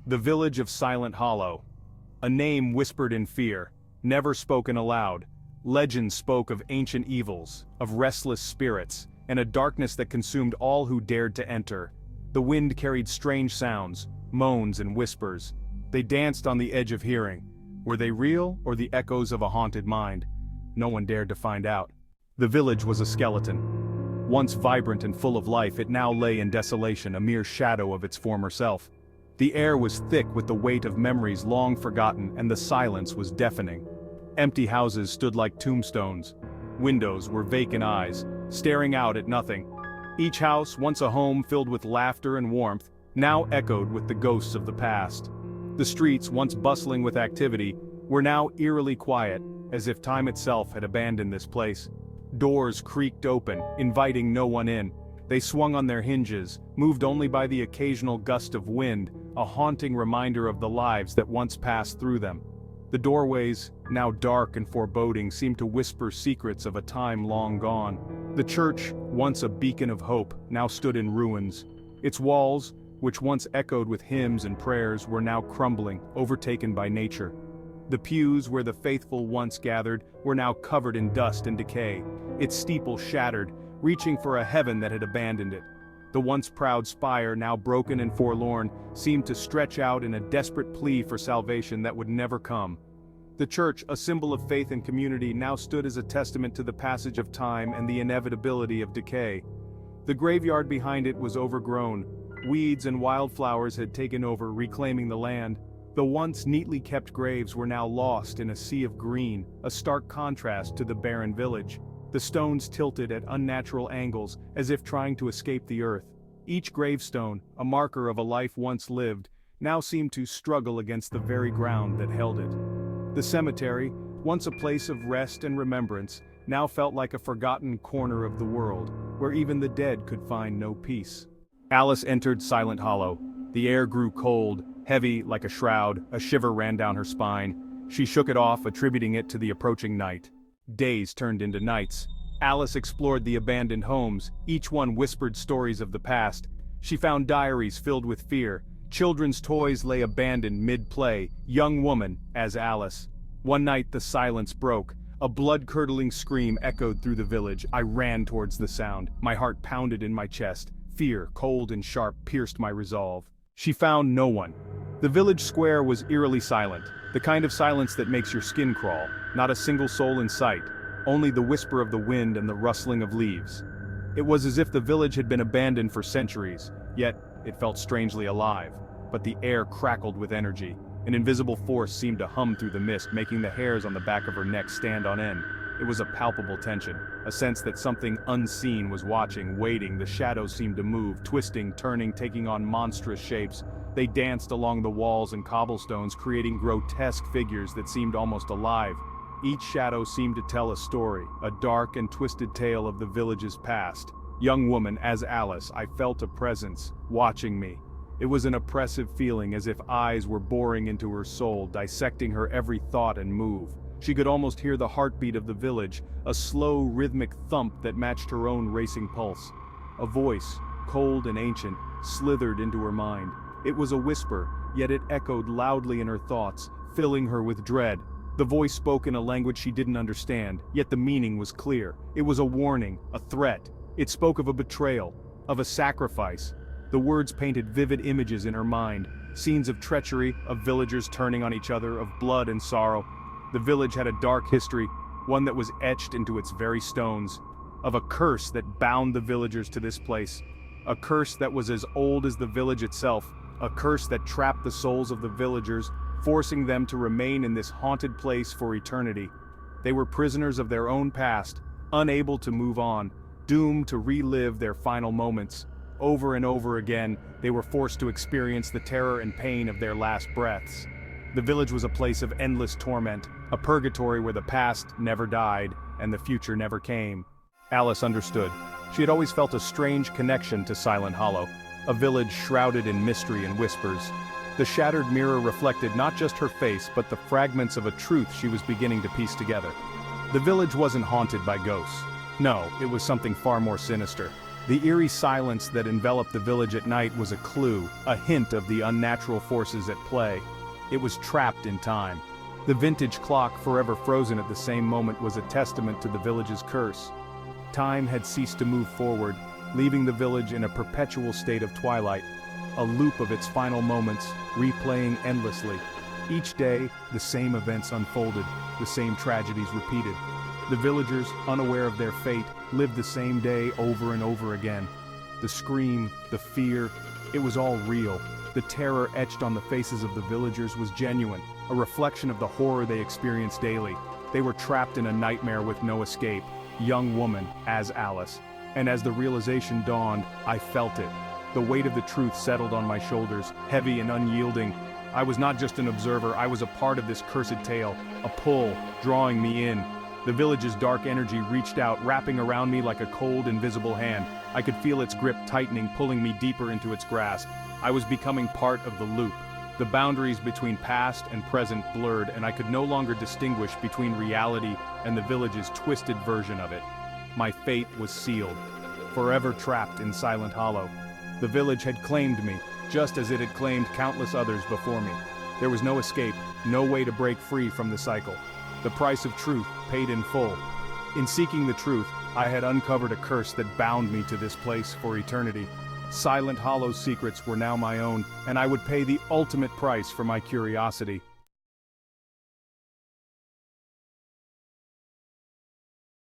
The village of Silent Hollow. A name whispered in fear, never spoken aloud. Legends spoke of ancient evils, of restless spirits, and a darkness that consumed all who dared to enter. The wind carried strange sounds, moans and whispers. They danced on the edge of hearing. Were they real or the echoes of a haunted mind? No one dared to find out. The village was a skeleton. Once vibrant and full of life, it now lay in desolation, a mere shadow of its former self. The air was thick with the weight of memories long forgotten, and the silence was deafening. Empty houses stood like tombstones. Windows were vacant eyes, staring out at nothing. Each house, once a home filled with laughter and warmth, now echoed with the ghosts of the past. The streets, once bustling with activity, were now eerily quiet, as if time itself had abandoned this place. Doors creaked open, inviting no one in. They swung on their hinges, moved only by the occasional gust of wind, a haunting reminder of the lives that once passed through them. The doorways, now dark and foreboding, seemed to whisper secrets of a time long gone. The church, once a beacon of hope, now stood in ruins. Its walls, which once echoed with hymns and prayers, were now crumbling, overtaken by nature. The pews where the faithful once gathered were now covered in dust and decay, its steeple shattered, reaching for a heaven that had abandoned it. The once proud spire, now broken and forlorn, seemed to stretch out in a desperate plea for salvation that would never come. The church, a symbol of faith and community, now stood as a testament to the passage of time and the inevitability of decay. The graveyard behind it was overgrown. Weeds and wildflowers had taken over, reclaiming the land. The once neatly kept graves were now lost in a sea of green, a stark contrast to the barren village. The stones tilted at unnatural angles, as if trying to escape the earth. Each gravestone, a marker of a life once lived, now seemed to struggle against the very ground that held it. The cemetery, once a place of rest and remembrance, now felt like a forgotten corner of the world, where even the dead could find no peace. Alice entered Silent Hollow. The air grew cold, heavy like a shroud, a shiver ran down her spine. She shook it off, attributing it to the approaching night. Days turned into nights. Alice explored the abandoned homes, each one whispered stories of the past. She found diaries filled with fear. Children's toys lay abandoned mid-play, young woman, as Alice. One night the silence broke. A blood-curdling scream echoed through the village. I ran towards the sound. My heart pounded in my chest. Fear, cold and sharp, pierced my resolve. She found no one. The village square was eerily silent, the kind of silence that makes your skin crawl. Not a single soul in sight, only the whisper of the wind and the rustling of leaves. It was as if the village had been abandoned for centuries, yet it felt strangely alive. But the air crackled with energy. An invisible force seemed to hum through the mist, making the hairs on the back of her neck stand on end. It was a palpable tension, a sense that something unseen was watching, waiting. The shadows seemed to move, twisting, turning, taking on monstrous shapes. They danced along the walls and cobblestones, creating grotesque figures that seemed almost alive. Each shadow seemed to tell a story, a dark and twisted tale of the village's past. Young woman, as Alice, I felt a presence, watching me. It was an oppressive feeling, as if eyes were boring into her soul, dissecting her every thought and move. She could almost hear the heartbeat of the village, a slow, rhythmic thump that matched her own racing pulse. A voice, cold and ancient, slithered into her mind. It was a whisper, yet it echoed loudly in her thoughts, filling her with dread. The voice spoke in a language she didn't understand, yet the meaning was clear. It was a warning, a threat. It spoke of a betrayal, of a sacrifice. The words painted vivid images in her mind, scenes of treachery, of villagers turning on each other, of blood and sorrow. The village had a dark history, one that was etched into its very stones, of a curse that bound the villagers to this place, a curse that was as old as the village itself, a curse that trapped the souls of the villagers, forcing them to remain in this haunted place for eternity. They were prisoners of their own past, unable to move on, doomed to relive their final moments. Over and over again, they were forced to experience the terror and pain of their last breaths. The village was a place of endless torment, a purgatory where the past never died and the future never came. Alice understood. She had always felt a strange connection to Silent Hollow, a village shrouded in mystery and whispers. The shattered mirror reflected not just her face but the fragments of a truth she was beginning to piece together. The village wasn't haunted by ghosts. No, it was something far more sinister. The eerie silence that enveloped the village at night was a clue, a hint of the unnatural forces at play. It was trapped in time. The vintage clock, forever frozen at the same moment, was a testament to the village's curse. Time had ceased to move forward, leaving the village in a perpetual state of twilight, a loop of its final moments, replaying endlessly. Each day, the same events unfolded, the same tragedies repeated. The villagers, unaware of their fate, lived the same day over and over again. The scream, the fear, it was all real. The terror etched on the faces of the villagers was genuine, a reflection of the horror they experienced daily. They were trapped in a nightmare with no escape, young woman as Alice. And as the realization dawned, I felt it. The weight of the truth settled on my shoulders, heavy and unyielding. I was not just an observer, I was a part of this cursed tale, a pull, drawing me in. The village's dark energy reached out, wrapping around me like a cold, invisible hand. I could feel its grip tightening, pulling me deeper into its grasp. I was becoming part of the loop. The boundaries between past and present blurred, and I could no longer distinguish between reality and the village's twisted version of it. My fate was sealed, forever trapped in Silent Hollow. The village had claimed me, just as it had claimed countless others before me. There was no escape, no way to break free from the cycle. The price of truth, paid in full. In seeking the truth, I had uncovered a curse that bound me to this place for eternity. Silent Hollow's secrets were now my own, and I would pay the ultimate price for my curiosity.